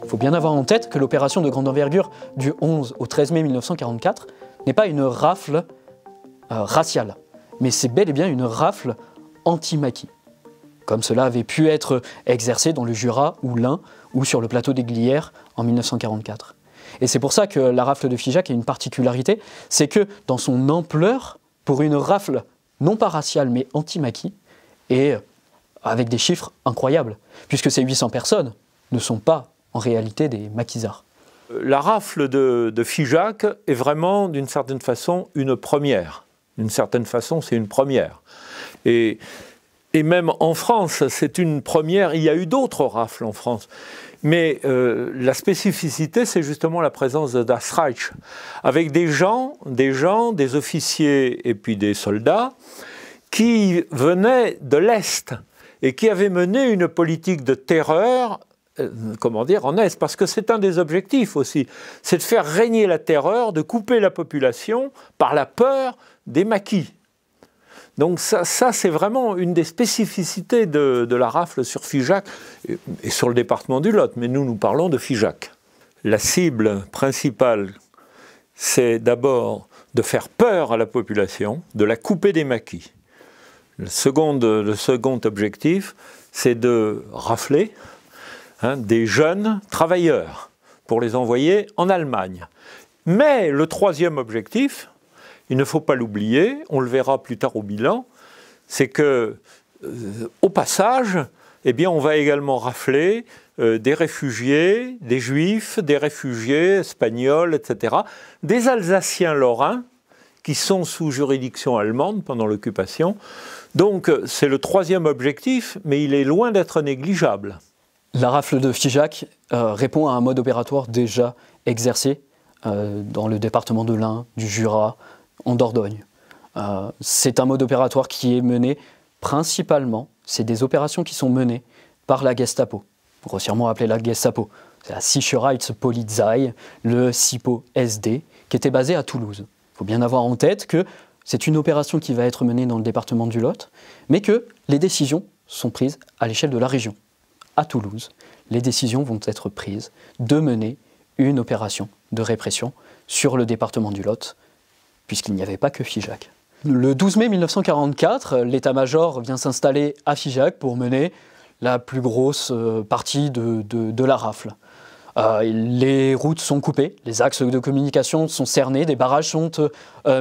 Il faut bien avoir en tête que l'opération de grande envergure du 11 au 13 mai 1944 n'est pas une rafle raciale, mais c'est bel et bien une rafle anti-maquis, comme cela avait pu être exercé dans le Jura ou l'Ain ou sur le plateau des Glières en 1944. Et c'est pour ça que la rafle de Figeac a une particularité, c'est que dans son ampleur, pour une rafle non pas raciale mais anti-maquis, et avec des chiffres incroyables, puisque ces 800 personnes ne sont pas en réalité des maquisards. La rafle de Figeac est vraiment, d'une certaine façon, une première. D'une certaine façon, c'est une première. Et même en France, c'est une première. Il y a eu d'autres rafles en France. Mais la spécificité, c'est justement la présence de Das Reich, avec des gens, des officiers et puis des soldats qui venaient de l'Est et qui avaient mené une politique de terreur, en Est, parce que c'est un des objectifs aussi, c'est de faire régner la terreur, de couper la population par la peur des maquis. Donc ça c'est vraiment une des spécificités de la rafle sur Figeac et sur le département du Lot, mais nous parlons de Figeac. La cible principale, c'est d'abord de faire peur à la population, de la couper des maquis. Le second objectif, c'est de rafler des jeunes travailleurs pour les envoyer en Allemagne. Mais le troisième objectif, il ne faut pas l'oublier, on le verra plus tard au bilan, c'est que, au passage, eh bien, on va également rafler des réfugiés, des juifs, des réfugiés espagnols, etc., des Alsaciens lorrains qui sont sous juridiction allemande pendant l'occupation. Donc, c'est le troisième objectif, mais il est loin d'être négligeable. La rafle de Figeac répond à un mode opératoire déjà exercé dans le département de l'Ain, du Jura, en Dordogne. C'est un mode opératoire qui est mené principalement, c'est des opérations qui sont menées par la Gestapo, grossièrement appelée la Gestapo. C'est la Sicherheitspolizei, le SIPO SD, qui était basé à Toulouse. Il faut bien avoir en tête que c'est une opération qui va être menée dans le département du Lot, mais que les décisions sont prises à l'échelle de la région. À Toulouse, les décisions vont être prises de mener une opération de répression sur le département du Lot, puisqu'il n'y avait pas que Figeac. Le 12 mai 1944, l'état-major vient s'installer à Figeac pour mener la plus grosse partie de la rafle. Les routes sont coupées, les axes de communication sont cernés, des barrages sont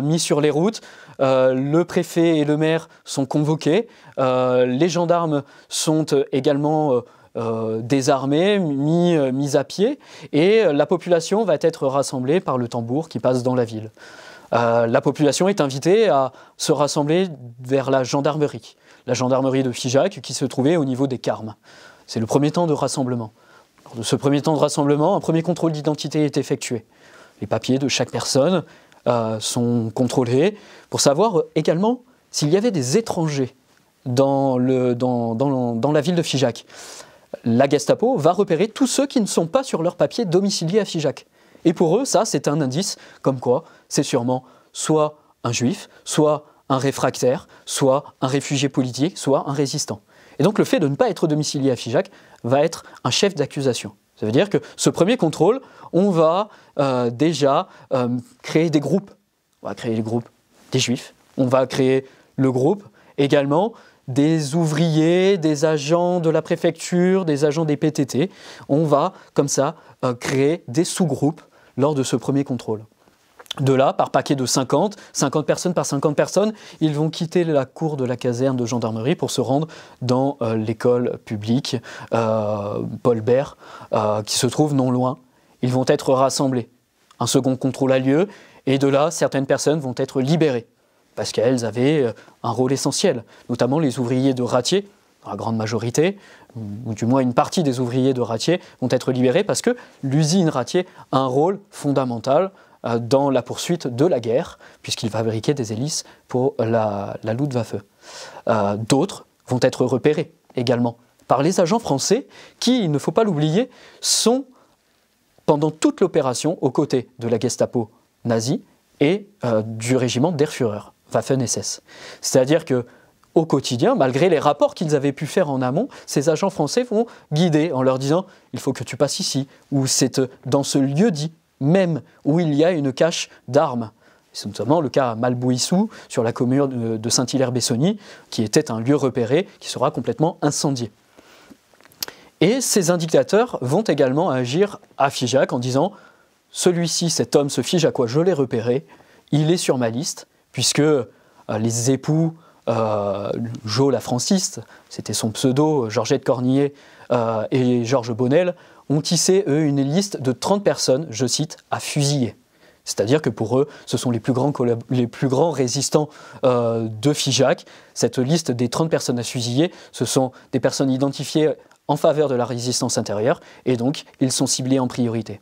mis sur les routes, le préfet et le maire sont convoqués, les gendarmes sont également désarmés, mis à pied, et la population va être rassemblée par le tambour qui passe dans la ville. La population est invitée à se rassembler vers la gendarmerie de Figeac qui se trouvait au niveau des Carmes. C'est le premier temps de rassemblement. Lors de ce premier temps de rassemblement, un premier contrôle d'identité est effectué. Les papiers de chaque personne sont contrôlés pour savoir également s'il y avait des étrangers dans la ville de Figeac. La Gestapo va repérer tous ceux qui ne sont pas sur leur papier domiciliés à Figeac. Et pour eux, ça, c'est un indice comme quoi c'est sûrement soit un juif, soit un réfractaire, soit un réfugié politique, soit un résistant. Et donc le fait de ne pas être domicilié à Figeac va être un chef d'accusation. Ça veut dire que ce premier contrôle, on va déjà créer des groupes. On va créer les groupes des juifs, on va créer le groupe également des ouvriers, des agents de la préfecture, des agents des PTT. On va comme ça créer des sous-groupes lors de ce premier contrôle. De là, par paquet de 50 personnes par 50 personnes, ils vont quitter la cour de la caserne de gendarmerie pour se rendre dans l'école publique Paul Bert, qui se trouve non loin. Ils vont être rassemblés. Un second contrôle a lieu, et de là, certaines personnes vont être libérées, parce qu'elles avaient un rôle essentiel, notamment les ouvriers de Ratier, dans la grande majorité, ou du moins une partie des ouvriers de Ratier vont être libérés parce que l'usine Ratier a un rôle fondamental dans la poursuite de la guerre, puisqu'il fabriquait des hélices pour la Luftwaffe. D'autres vont être repérés également par les agents français qui, il ne faut pas l'oublier, sont pendant toute l'opération aux côtés de la Gestapo nazie et du régiment der Führer, Waffen-SS. C'est-à-dire que au quotidien, malgré les rapports qu'ils avaient pu faire en amont, ces agents français vont guider en leur disant « il faut que tu passes ici » ou « c'est dans ce lieu-dit même où il y a une cache d'armes ». C'est notamment le cas à Malbouissou, sur la commune de Saint-Hilaire-Bessonny, qui était un lieu repéré qui sera complètement incendié. Et ces indicateurs vont également agir à Figeac en disant « celui-ci, cet homme, ce Figeacois, je l'ai repéré, il est sur ma liste », puisque les époux Jo la Franciste, c'était son pseudo, Georgette Cornillet et Georges Bonnel, ont tissé, eux, une liste de 30 personnes, je cite, à fusiller. C'est-à-dire que pour eux, ce sont les plus grands résistants de Figeac. Cette liste des 30 personnes à fusiller, ce sont des personnes identifiées en faveur de la résistance intérieure, et donc ils sont ciblés en priorité.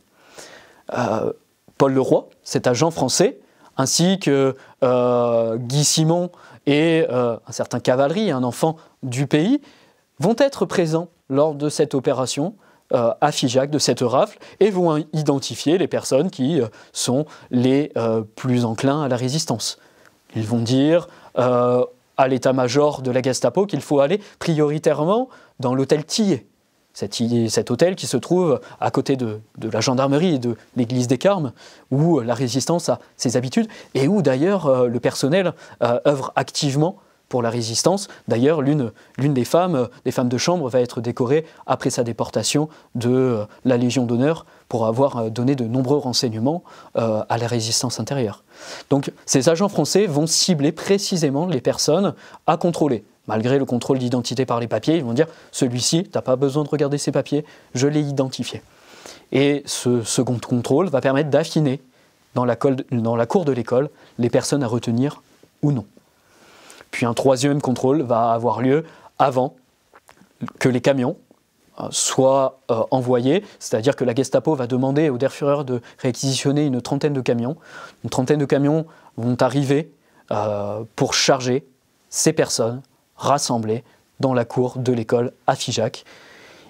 Paul Leroy, cet agent français, ainsi que Guy Simon et un certain Cavalery, un enfant du pays, vont être présents lors de cette opération à Figeac, de cette rafle, et vont identifier les personnes qui sont les plus enclins à la résistance. Ils vont dire à l'état-major de la Gestapo qu'il faut aller prioritairement dans l'hôtel Tillet. Cet hôtel qui se trouve à côté de la gendarmerie et de l'église des Carmes, où la résistance a ses habitudes et où d'ailleurs le personnel œuvre activement pour la résistance. D'ailleurs, l'une des femmes de chambre va être décorée après sa déportation de la Légion d'honneur pour avoir donné de nombreux renseignements à la résistance intérieure. Donc ces agents français vont cibler précisément les personnes à contrôler. Malgré le contrôle d'identité par les papiers, ils vont dire « celui-ci, tu n'as pas besoin de regarder ses papiers, je l'ai identifié ». Et ce second contrôle va permettre d'affiner dans la cour de l'école les personnes à retenir ou non. Puis un troisième contrôle va avoir lieu avant que les camions soient envoyés, c'est-à-dire que la Gestapo va demander au Der Führer de réquisitionner une trentaine de camions. Une trentaine de camions vont arriver pour charger ces personnes rassemblées dans la cour de l'école à Figeac.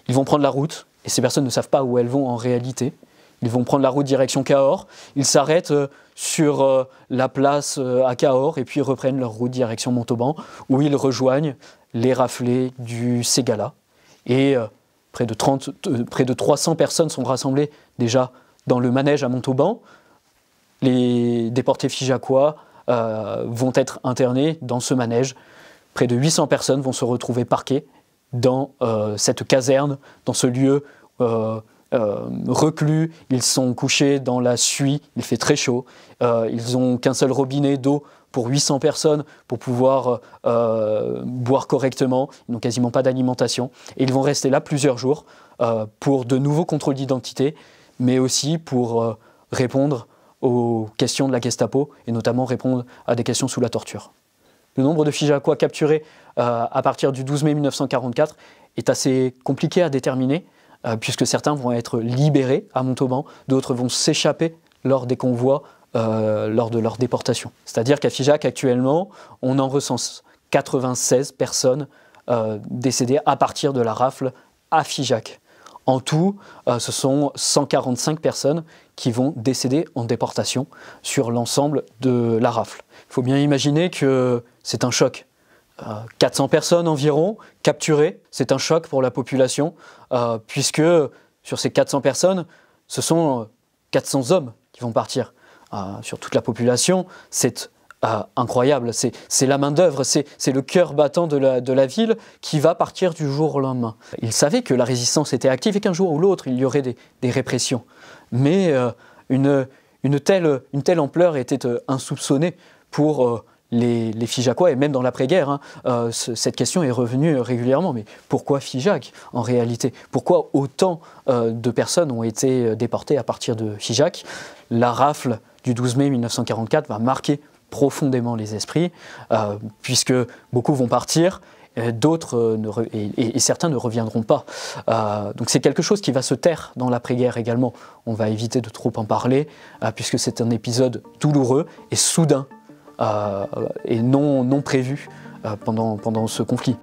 Ils vont prendre la route, et ces personnes ne savent pas où elles vont en réalité. Ils vont prendre la route direction Cahors, ils s'arrêtent sur la place à Cahors et puis reprennent leur route direction Montauban, où ils rejoignent les raflés du Ségala. Et près de 300 personnes sont rassemblées déjà dans le manège à Montauban. Les déportés figeacois vont être internés dans ce manège. Près de 800 personnes vont se retrouver parquées dans cette caserne, dans ce lieu reclus. Ils sont couchés dans la suie, il fait très chaud. Ils n'ont qu'un seul robinet d'eau pour 800 personnes pour pouvoir boire correctement. Ils n'ont quasiment pas d'alimentation. Et ils vont rester là plusieurs jours pour de nouveaux contrôles d'identité, mais aussi pour répondre aux questions de la Gestapo et notamment répondre à des questions sous la torture. Le nombre de Figeacois capturés à partir du 12 mai 1944 est assez compliqué à déterminer, puisque certains vont être libérés à Montauban, d'autres vont s'échapper lors des convois, lors de leur déportation. C'est-à-dire qu'à Figeac, actuellement, on en recense 96 personnes décédées à partir de la rafle à Figeac. En tout, ce sont 145 personnes qui vont décéder en déportation sur l'ensemble de la rafle. Il faut bien imaginer que c'est un choc. 400 personnes environ capturées, c'est un choc pour la population, puisque sur ces 400 personnes, ce sont 400 hommes qui vont partir. Sur toute la population, c'est incroyable, c'est la main-d'œuvre, c'est le cœur battant de la ville qui va partir du jour au lendemain. Ils savaient que la résistance était active et qu'un jour ou l'autre, il y aurait des répressions. Mais une telle ampleur était insoupçonnée pour les Figeacois, et même dans l'après-guerre, cette question est revenue régulièrement. Mais pourquoi Figeac, en réalité? Pourquoi autant de personnes ont été déportées à partir de Figeac? La rafle du 12 mai 1944 va marquer profondément les esprits, puisque beaucoup vont partir, d'autres et certains ne reviendront pas. Donc c'est quelque chose qui va se taire dans l'après-guerre également. On va éviter de trop en parler, puisque c'est un épisode douloureux et soudain, et non prévu pendant ce conflit.